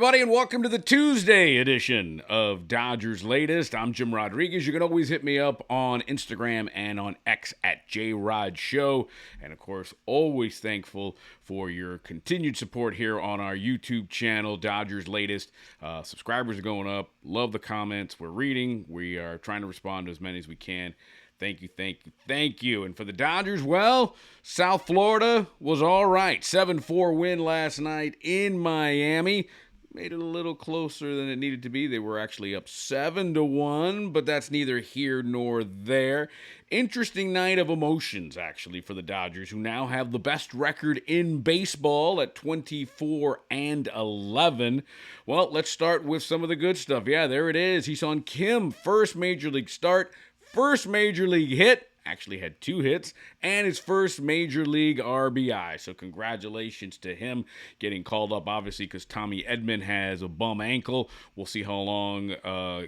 Everybody, and welcome to the Tuesday edition of Dodgers Latest. I'm Jim Rodriguez. You can always hit me up on Instagram and on X at JRodShow. And of course, always thankful for your continued support here on our YouTube channel, Dodgers Latest. Subscribers are going up. Love the comments. We're reading. We are trying to respond to as many as we can. Thank you. And for the Dodgers, well, South Florida was all right. 7-4 win last night in Miami. Made it a little closer than it needed to be. They were actually up 7-1, but that's neither here nor there. Interesting night of emotions, actually, for the Dodgers, who now have the best record in baseball at 24-11. Well, let's start with some of the good stuff. Yeah, there it is. Hee-Seong Kim, first major league start, first major league hit. Actually had 2 hits, and his first major league RBI. So congratulations to him getting called up, obviously, because Tommy Edman has a bum ankle. We'll see how long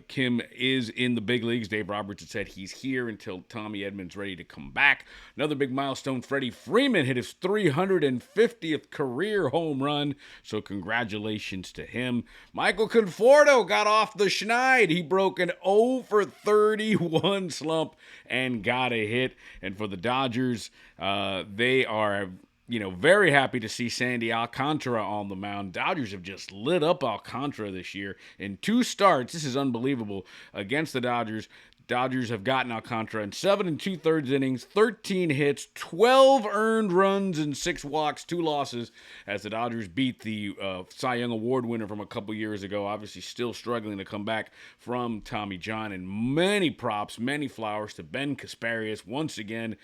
Kim is in the big leagues. Dave Roberts had said he's here until Tommy Edman's ready to come back. Another big milestone, Freddie Freeman hit his 350th career home run. So congratulations to him. Michael Conforto got off the schneid. He broke an 0 for 31 slump and got a hit. And for the Dodgers, they are very happy to see Sandy Alcantara on the mound. Dodgers have just lit up Alcantara this year in 2 starts. This is unbelievable against the Dodgers. Dodgers have gotten Alcantara in 7 2/3 innings, 13 hits, 12 earned runs, and 6 walks, 2 losses, as the Dodgers beat the Cy Young Award winner from a couple years ago. Obviously still struggling to come back from Tommy John. And many props, many flowers to Ben Kasparius once again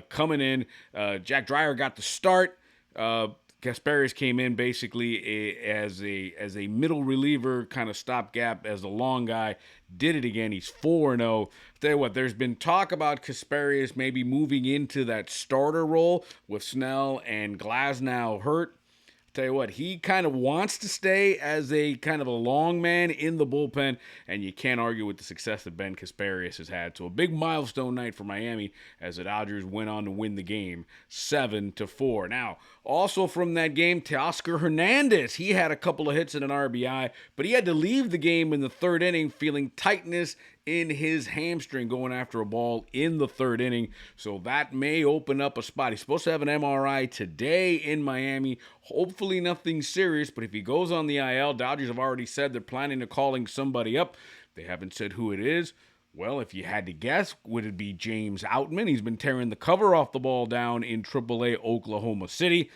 coming in. Jack Dreyer got the start. Kasparius came in basically as a middle reliever, kind of stopgap as a long guy. Did it again. He's 4-0. Tell you what, there's been talk about Kasparius maybe moving into that starter role with Snell and Glasnow hurt. Tell you what, he kind of wants to stay as a kind of a long man in the bullpen, and you can't argue with the success that Ben Kasparius has had. So a big milestone night for Miami as the Dodgers went on to win the game 7-4. Now, also from that game, Teoscar Hernandez, he had a couple of hits and an RBI, but he had to leave the game in the 3rd inning feeling tightness in his hamstring going after a ball in the 3rd inning. So that may open up a spot. He's supposed to have an MRI today in Miami. Hopefully nothing serious, but if he goes on the IL, Dodgers have already said they're planning to calling somebody up. They haven't said who it is. Well, if you had to guess, would it be James Outman? He's been tearing the cover off the ball down in AAA Oklahoma City.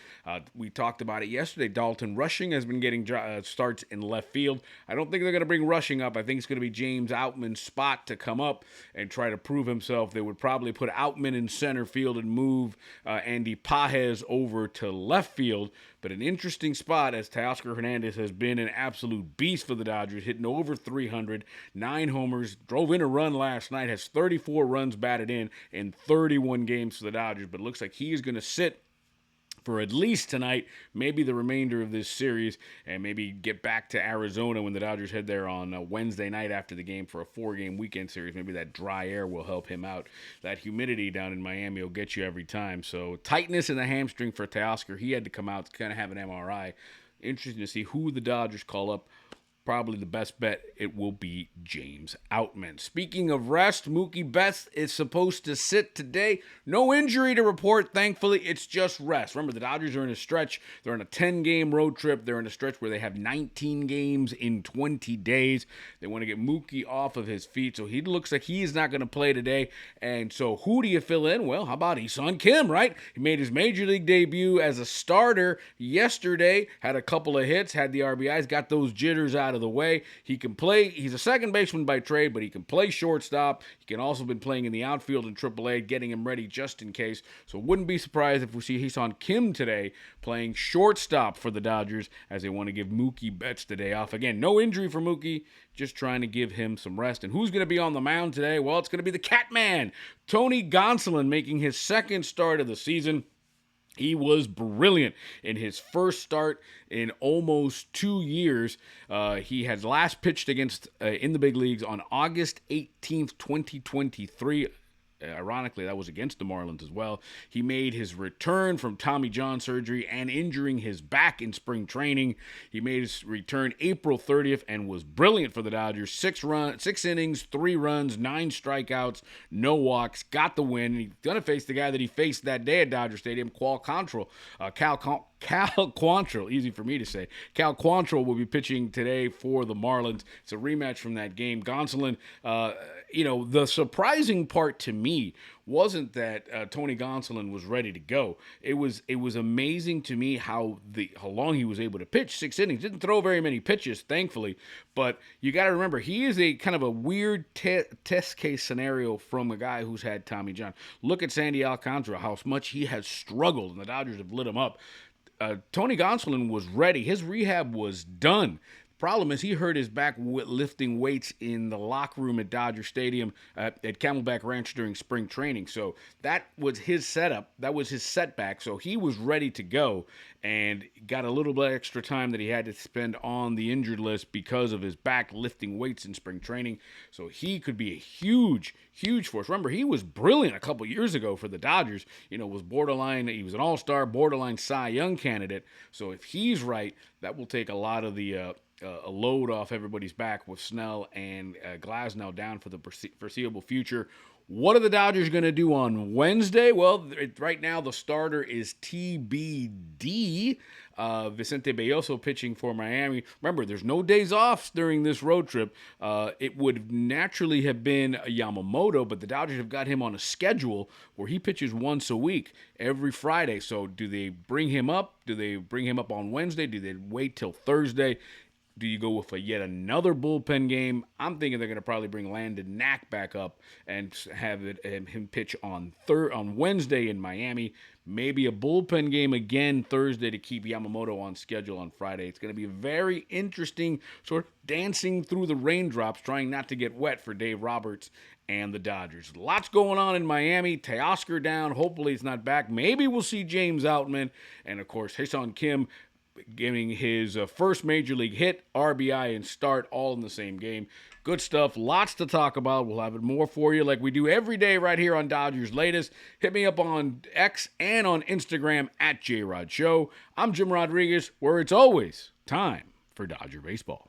We talked about it yesterday. Dalton Rushing has been getting starts in left field. I don't think they're going to bring Rushing up. I think it's going to be James Outman's spot to come up and try to prove himself. They would probably put Outman in center field and move Andy Pages over to left field. But an interesting spot, as Teoscar Hernandez has been an absolute beast for the Dodgers, hitting over 300, 9 homers, drove in a run last night, has 34 runs batted in 31 games for the Dodgers. But it looks like he is going to sit for at least tonight, maybe the remainder of this series, and maybe get back to Arizona when the Dodgers head there on Wednesday night after the game for a 4-game weekend series. Maybe that dry air will help him out. That humidity down in Miami will get you every time. So tightness in the hamstring for Teoscar. He had to come out to kind of have an MRI. Interesting to see who the Dodgers call up. Probably the best bet, it will be James Outman. Speaking of rest, Mookie Rest is supposed to sit today. No injury to report, thankfully. It's just rest. Remember, the Dodgers are in a stretch. They're on a 10-game road trip. They're in a stretch where they have 19 games in 20 days. They want to get Mookie off of his feet, so he looks like he's not going to play today. And so who do you fill in? Well, how about Hee-Seong Kim, right? He made his major league debut as a starter yesterday, had a couple of hits, had the RBIs, got those jitters out of the way. He can play. He's a second baseman by trade, but he can play shortstop. He can also been playing in the outfield in AAA, getting him ready just in case. So wouldn't be surprised if we see Hee-Seong Kim today playing shortstop for the Dodgers as they want to give Mookie Betts the day off. Again, no injury for Mookie, just trying to give him some rest. And who's going to be on the mound today? Well, it's going to be the Catman, Tony Gonsolin, making his second start of the season. He was brilliant in his first start in almost 2 years. He had last pitched against in the big leagues on August 18th, 2023. Ironically, that was against the Marlins as well. He made his return from Tommy John surgery and injuring his back in spring training. He made his return April 30th and was brilliant for the Dodgers. 6 innings, 3 runs, 9 strikeouts, no walks, got the win. He's going to face the guy that he faced that day at Dodger Stadium, Cal Quantrill, easy for me to say. Cal Quantrill will be pitching today for the Marlins. It's a rematch from that game. Gonsolin, the surprising part to me wasn't that Tony Gonsolin was ready to go. It was amazing to me how long he was able to pitch. 6 innings. Didn't throw very many pitches, thankfully. But you got to remember, he is a kind of a weird test case scenario from a guy who's had Tommy John. Look at Sandy Alcantara, how much he has struggled, and the Dodgers have lit him up. Tony Gonsolin was ready. His rehab was done. Problem is, he hurt his back lifting weights in the locker room at Dodger Stadium at Camelback Ranch during spring training. So that was his setup. That was his setback. So he was ready to go and got a little bit extra time that he had to spend on the injured list because of his back lifting weights in spring training. So he could be a huge force. Remember, he was brilliant a couple years ago for the Dodgers. Was borderline. He was an all-star, borderline Cy Young candidate. So if he's right, that will take a lot of the a load off everybody's back with Snell and Glasnow down for the foreseeable future. What are the Dodgers going to do on Wednesday? Well, right now the starter is TBD. Vicente Belloso pitching for Miami. Remember, there's no days off during this road trip. It would naturally have been Yamamoto, but the Dodgers have got him on a schedule where he pitches once a week, every Friday. So do they bring him up? Do they bring him up on Wednesday? Do they wait till Thursday? Do you go with yet another bullpen game? I'm thinking they're going to probably bring Landon Knack back up and have him pitch on Wednesday in Miami. Maybe a bullpen game again Thursday to keep Yamamoto on schedule on Friday. It's going to be a very interesting sort of dancing through the raindrops, trying not to get wet for Dave Roberts and the Dodgers. Lots going on in Miami. Teoscar down. Hopefully it's not back. Maybe we'll see James Outman. And, of course, Ha-Seong Kim giving his first major league hit, RBI, and start all in the same game. Good stuff. Lots to talk about. We'll have it more for you like we do every day right here on Dodgers Latest. Hit me up on X and on Instagram at JRodShow. I'm Jim Rodriguez, where it's always time for Dodger Baseball.